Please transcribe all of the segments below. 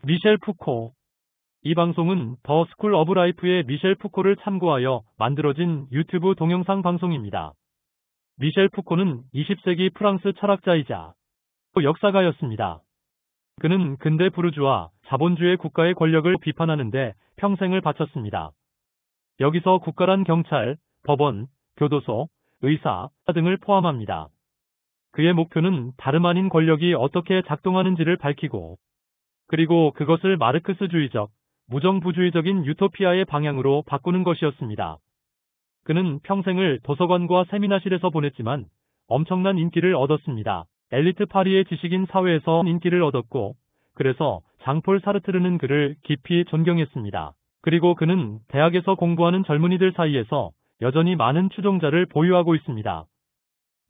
미셸 푸코. 이 방송은 더 스쿨 오브 라이프의 미셸 푸코를 참고하여 만들어진 유튜브 동영상 방송입니다. 미셸 푸코는 20세기 프랑스 철학자이자 역사가였습니다. 그는 근대 부르주아 자본주의 국가의 권력을 비판하는 데 평생을 바쳤습니다. 여기서 국가란 경찰, 법원, 교도소, 의사 등을 포함합니다. 그의 목표는 다름 아닌 권력이 어떻게 작동하는지를 밝히고, 그리고 그것을 마르크스주의적, 무정부주의적인 유토피아의 방향으로 바꾸는 것이었습니다. 그는 평생을 도서관과 세미나실에서 보냈지만 엄청난 인기를 얻었습니다. 엘리트 파리의 지식인 사회에서 인기를 얻었고, 그래서 장폴 사르트르는 그를 깊이 존경했습니다. 그리고 그는 대학에서 공부하는 젊은이들 사이에서 여전히 많은 추종자를 보유하고 있습니다.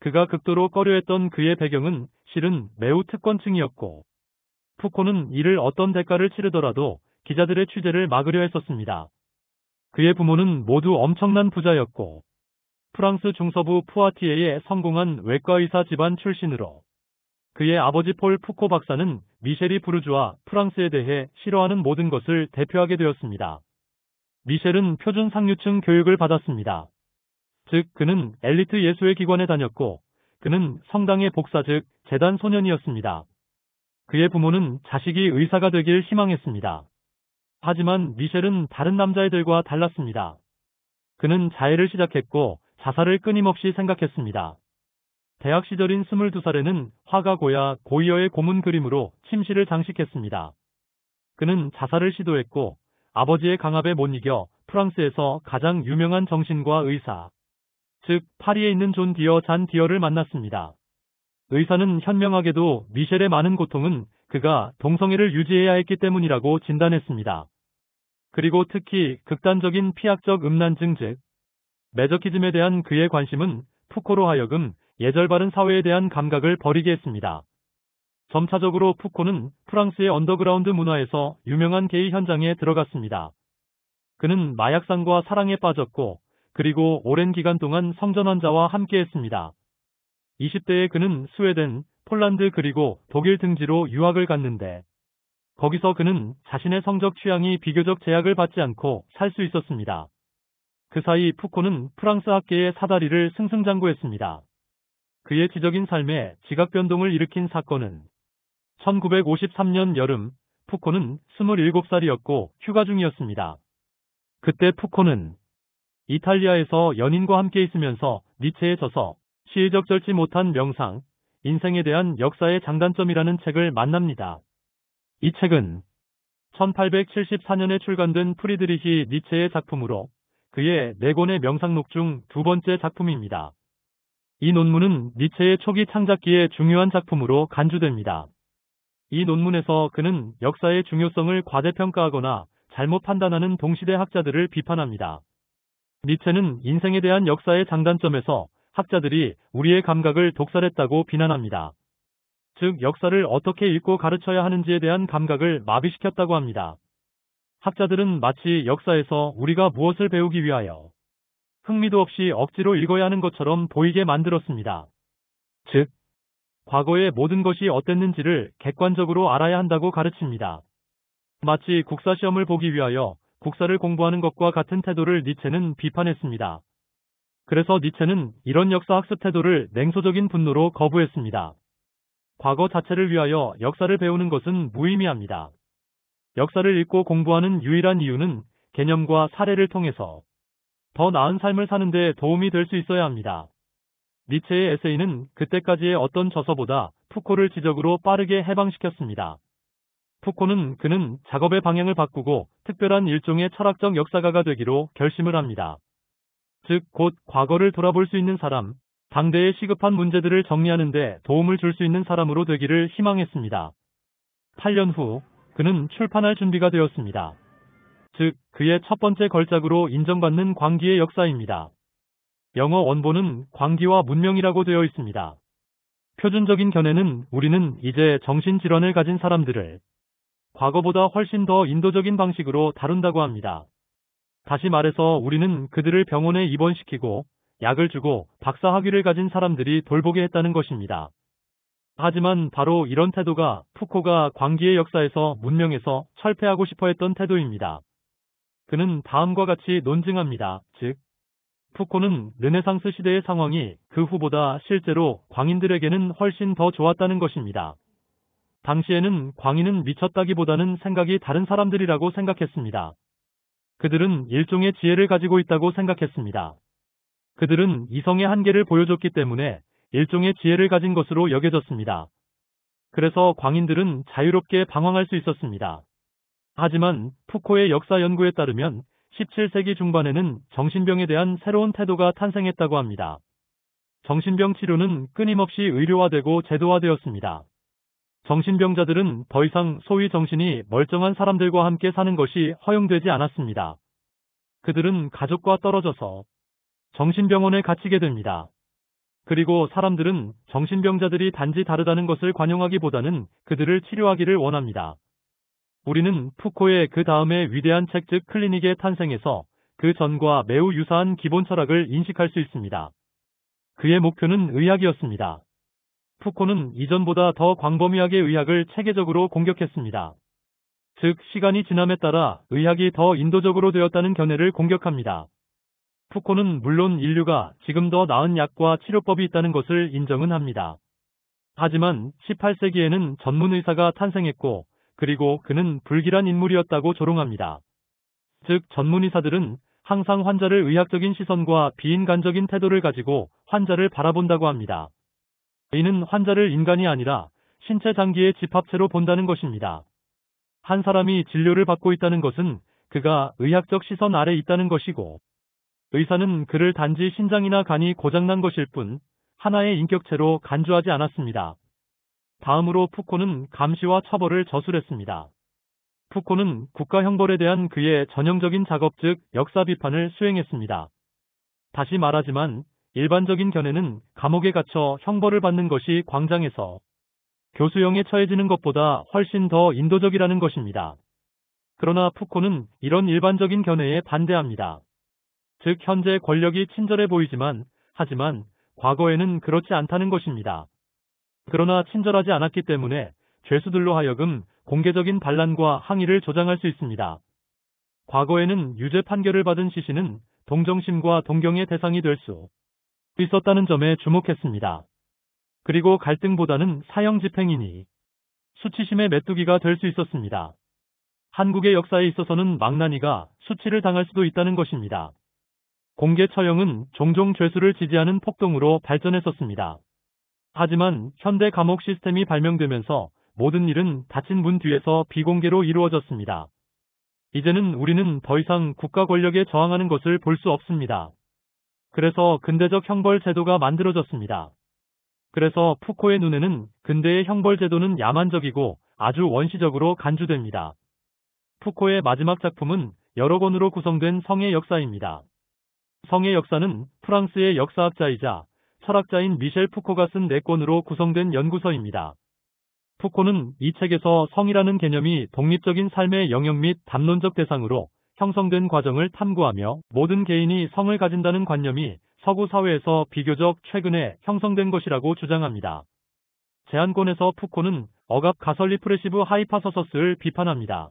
그가 극도로 꺼려했던 그의 배경은 실은 매우 특권층이었고, 푸코는 이를 어떤 대가를 치르더라도 기자들의 취재를 막으려 했었습니다. 그의 부모는 모두 엄청난 부자였고, 프랑스 중서부 푸아티에의 성공한 외과의사 집안 출신으로, 그의 아버지 폴 푸코 박사는 미셸이 부르주아 프랑스에 대해 싫어하는 모든 것을 대표하게 되었습니다. 미셸은 표준 상류층 교육을 받았습니다. 즉 그는 엘리트 예수회 기관에 다녔고, 그는 성당의 복사 즉 재단 소년이었습니다. 그의 부모는 자식이 의사가 되길 희망했습니다. 하지만 미셸은 다른 남자애들과 달랐습니다. 그는 자해를 시작했고 자살을 끊임없이 생각했습니다. 대학 시절인 22살에는 화가 고야 고이어의 고문 그림으로 침실을 장식했습니다. 그는 자살을 시도했고 아버지의 강압에 못 이겨 프랑스에서 가장 유명한 정신과 의사, 즉 파리에 있는 존 디어 잔 디어를 만났습니다. 의사는 현명하게도 미셸의 많은 고통은 그가 동성애를 유지해야 했기 때문이라고 진단했습니다. 그리고 특히 극단적인 피학적 음란증 즉 매저키즘에 대한 그의 관심은 푸코로 하여금 예절 바른 사회에 대한 감각을 버리게 했습니다. 점차적으로 푸코는 프랑스의 언더그라운드 문화에서 유명한 게이 현장에 들어갔습니다. 그는 마약상과 사랑에 빠졌고, 그리고 오랜 기간 동안 성전 환자와 함께했습니다. 20대에 그는 스웨덴, 폴란드 그리고 독일 등지로 유학을 갔는데, 거기서 그는 자신의 성적 취향이 비교적 제약을 받지 않고 살 수 있었습니다. 그 사이 푸코는 프랑스 학계의 사다리를 승승장구했습니다. 그의 지적인 삶에 지각 변동을 일으킨 사건은 1953년 여름, 푸코는 27살이었고 휴가 중이었습니다. 그때 푸코는 이탈리아에서 연인과 함께 있으면서 니체에 져서 시에 적절치 못한 명상, 인생에 대한 역사의 장단점이라는 책을 만납니다. 이 책은 1874년에 출간된 프리드리히 니체의 작품으로 그의 4권의 명상록 중 두 번째 작품입니다. 이 논문은 니체의 초기 창작기의 중요한 작품으로 간주됩니다. 이 논문에서 그는 역사의 중요성을 과대평가하거나 잘못 판단하는 동시대 학자들을 비판합니다. 니체는 인생에 대한 역사의 장단점에서 학자들이 우리의 감각을 독살했다고 비난합니다. 즉 역사를 어떻게 읽고 가르쳐야 하는지에 대한 감각을 마비시켰다고 합니다. 학자들은 마치 역사에서 우리가 무엇을 배우기 위하여 흥미도 없이 억지로 읽어야 하는 것처럼 보이게 만들었습니다. 즉, 과거의 모든 것이 어땠는지를 객관적으로 알아야 한다고 가르칩니다. 마치 국사시험을 보기 위하여 국사를 공부하는 것과 같은 태도를 니체는 비판했습니다. 그래서 니체는 이런 역사학습 태도를 냉소적인 분노로 거부했습니다. 과거 자체를 위하여 역사를 배우는 것은 무의미합니다. 역사를 읽고 공부하는 유일한 이유는 개념과 사례를 통해서 더 나은 삶을 사는 데 도움이 될 수 있어야 합니다. 니체의 에세이는 그때까지의 어떤 저서보다 푸코를 지적으로 빠르게 해방시켰습니다. 푸코는 그는 작업의 방향을 바꾸고 특별한 일종의 철학적 역사가가 되기로 결심을 합니다. 즉, 곧 과거를 돌아볼 수 있는 사람, 당대의 시급한 문제들을 정리하는 데 도움을 줄 수 있는 사람으로 되기를 희망했습니다. 8년 후, 그는 출판할 준비가 되었습니다. 즉, 그의 첫 번째 걸작으로 인정받는 광기의 역사입니다. 영어 원본은 광기와 문명이라고 되어 있습니다. 표준적인 견해는 우리는 이제 정신질환을 가진 사람들을 과거보다 훨씬 더 인도적인 방식으로 다룬다고 합니다. 다시 말해서 우리는 그들을 병원에 입원시키고 약을 주고 박사 학위를 가진 사람들이 돌보게 했다는 것입니다. 하지만 바로 이런 태도가 푸코가 광기의 역사에서 문명에서 철폐하고 싶어 했던 태도입니다. 그는 다음과 같이 논증합니다. 즉, 푸코는 르네상스 시대의 상황이 그 후보다 실제로 광인들에게는 훨씬 더 좋았다는 것입니다. 당시에는 광인은 미쳤다기보다는 생각이 다른 사람들이라고 생각했습니다. 그들은 일종의 지혜를 가지고 있다고 생각했습니다. 그들은 이성의 한계를 보여줬기 때문에 일종의 지혜를 가진 것으로 여겨졌습니다. 그래서 광인들은 자유롭게 방황할 수 있었습니다. 하지만 푸코의 역사 연구에 따르면 17세기 중반에는 정신병에 대한 새로운 태도가 탄생했다고 합니다. 정신병 치료는 끊임없이 의료화되고 제도화되었습니다. 정신병자들은 더 이상 소위 정신이 멀쩡한 사람들과 함께 사는 것이 허용되지 않았습니다. 그들은 가족과 떨어져서 정신병원에 갇히게 됩니다. 그리고 사람들은 정신병자들이 단지 다르다는 것을 관용하기보다는 그들을 치료하기를 원합니다. 우리는 푸코의 그 다음에 위대한 책 즉 클리닉의 탄생에서 그 전과 매우 유사한 기본 철학을 인식할 수 있습니다. 그의 목표는 의학이었습니다. 푸코는 이전보다 더 광범위하게 의학을 체계적으로 공격했습니다. 즉, 시간이 지남에 따라 의학이 더 인도적으로 되었다는 견해를 공격합니다. 푸코는 물론 인류가 지금 더 나은 약과 치료법이 있다는 것을 인정은 합니다. 하지만 18세기에는 전문의사가 탄생했고, 그리고 그는 불길한 인물이었다고 조롱합니다. 즉, 전문의사들은 항상 환자를 의학적인 시선과 비인간적인 태도를 가지고 환자를 바라본다고 합니다. 이는 환자를 인간이 아니라 신체 장기의 집합체로 본다는 것입니다. 한 사람이 진료를 받고 있다는 것은 그가 의학적 시선 아래 있다는 것이고, 의사는 그를 단지 신장이나 간이 고장난 것일 뿐 하나의 인격체로 간주하지 않았습니다. 다음으로 푸코는 감시와 처벌을 저술했습니다. 푸코는 국가 형벌에 대한 그의 전형적인 작업 즉 역사 비판을 수행했습니다. 다시 말하지만 일반적인 견해는 감옥에 갇혀 형벌을 받는 것이 광장에서 교수형에 처해지는 것보다 훨씬 더 인도적이라는 것입니다. 그러나 푸코는 이런 일반적인 견해에 반대합니다. 즉, 현재 권력이 친절해 보이지만, 하지만 과거에는 그렇지 않다는 것입니다. 그러나 친절하지 않았기 때문에 죄수들로 하여금 공개적인 반란과 항의를 조장할 수 있습니다. 과거에는 유죄 판결을 받은 시신은 동정심과 동경의 대상이 될 수 있었다는 점에 주목했습니다. 그리고 갈등보다는 사형 집행이니 수치심의 메뚜기가 될 수 있었습니다. 한국의 역사에 있어서는 망나니가 수치를 당할 수도 있다는 것입니다. 공개 처형은 종종 죄수를 지지하는 폭동으로 발전했었습니다. 하지만 현대 감옥 시스템이 발명되면서 모든 일은 닫힌 문 뒤에서 비공개로 이루어졌습니다. 이제는 우리는 더 이상 국가 권력에 저항하는 것을 볼 수 없습니다. 그래서 근대적 형벌 제도가 만들어졌습니다. 그래서 푸코의 눈에는 근대의 형벌 제도는 야만적이고 아주 원시적으로 간주됩니다. 푸코의 마지막 작품은 여러 권으로 구성된 성의 역사입니다. 성의 역사는 프랑스의 역사학자이자 철학자인 미셸 푸코가 쓴 4권으로 구성된 연구서입니다. 푸코는 이 책에서 성이라는 개념이 독립적인 삶의 영역 및 담론적 대상으로 형성된 과정을 탐구하며 모든 개인이 성을 가진다는 관념이 서구 사회에서 비교적 최근에 형성된 것이라고 주장합니다. 제안권에서 푸코는 억압 가설 리프레시브 하이파서서스를 비판합니다.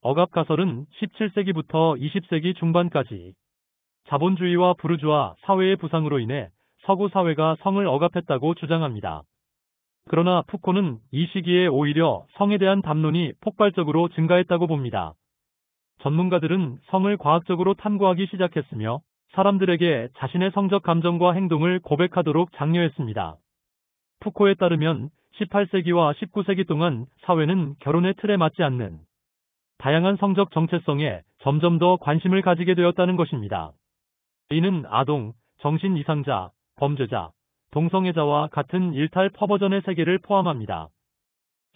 억압 가설은 17세기부터 20세기 중반까지 자본주의와 부르주아 사회의 부상으로 인해 서구 사회가 성을 억압했다고 주장합니다. 그러나 푸코는 이 시기에 오히려 성에 대한 담론이 폭발적으로 증가했다고 봅니다. 전문가들은 성을 과학적으로 탐구하기 시작했으며 사람들에게 자신의 성적 감정과 행동을 고백하도록 장려했습니다. 푸코에 따르면 18세기와 19세기 동안 사회는 결혼의 틀에 맞지 않는 다양한 성적 정체성에 점점 더 관심을 가지게 되었다는 것입니다. 이는 아동, 정신 이상자, 범죄자, 동성애자와 같은 일탈 퍼버전의 세계를 포함합니다.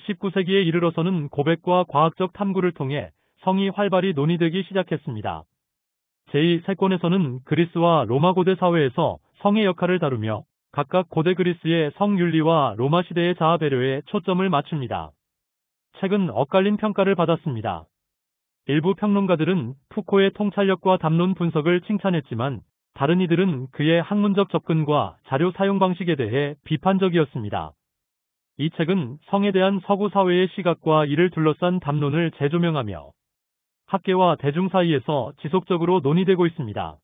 19세기에 이르러서는 고백과 과학적 탐구를 통해 성이 활발히 논의되기 시작했습니다. 제2세권에서는 그리스와 로마 고대 사회에서 성의 역할을 다루며 각각 고대 그리스의 성윤리와 로마 시대의 자아 배려에 초점을 맞춥니다. 책은 엇갈린 평가를 받았습니다. 일부 평론가들은 푸코의 통찰력과 담론 분석을 칭찬했지만 다른 이들은 그의 학문적 접근과 자료 사용 방식에 대해 비판적이었습니다. 이 책은 성에 대한 서구 사회의 시각과 이를 둘러싼 담론을 재조명하며 학계와 대중 사이에서 지속적으로 논의되고 있습니다.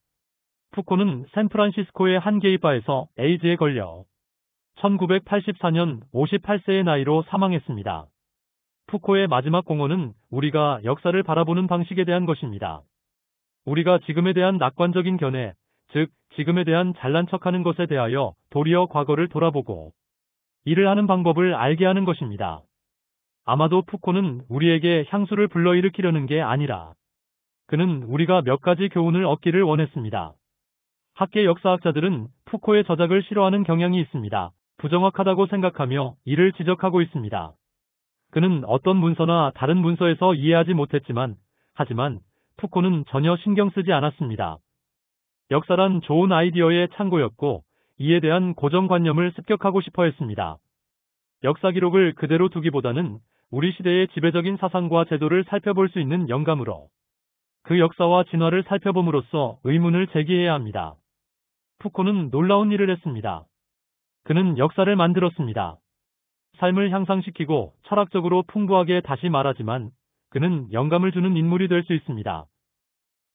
푸코는 샌프란시스코의 한 게이바에서 에이즈에 걸려 1984년 58세의 나이로 사망했습니다. 푸코의 마지막 공언은 우리가 역사를 바라보는 방식에 대한 것입니다. 우리가 지금에 대한 낙관적인 견해, 즉 지금에 대한 잘난 척하는 것에 대하여 도리어 과거를 돌아보고 일을 하는 방법을 알게 하는 것입니다. 아마도 푸코는 우리에게 향수를 불러일으키려는 게 아니라 그는 우리가 몇 가지 교훈을 얻기를 원했습니다. 학계 역사학자들은 푸코의 저작을 싫어하는 경향이 있습니다. 부정확하다고 생각하며 이를 지적하고 있습니다. 그는 어떤 문서나 다른 문서에서 이해하지 못했지만, 하지만 푸코는 전혀 신경 쓰지 않았습니다. 역사란 좋은 아이디어의 창고였고, 이에 대한 고정관념을 습격하고 싶어 했습니다. 역사 기록을 그대로 두기보다는 우리 시대의 지배적인 사상과 제도를 살펴볼 수 있는 영감으로 그 역사와 진화를 살펴봄으로써 의문을 제기해야 합니다. 푸코는 놀라운 일을 했습니다. 그는 역사를 만들었습니다. 삶을 향상시키고 철학적으로 풍부하게 다시 말하지만 그는 영감을 주는 인물이 될 수 있습니다.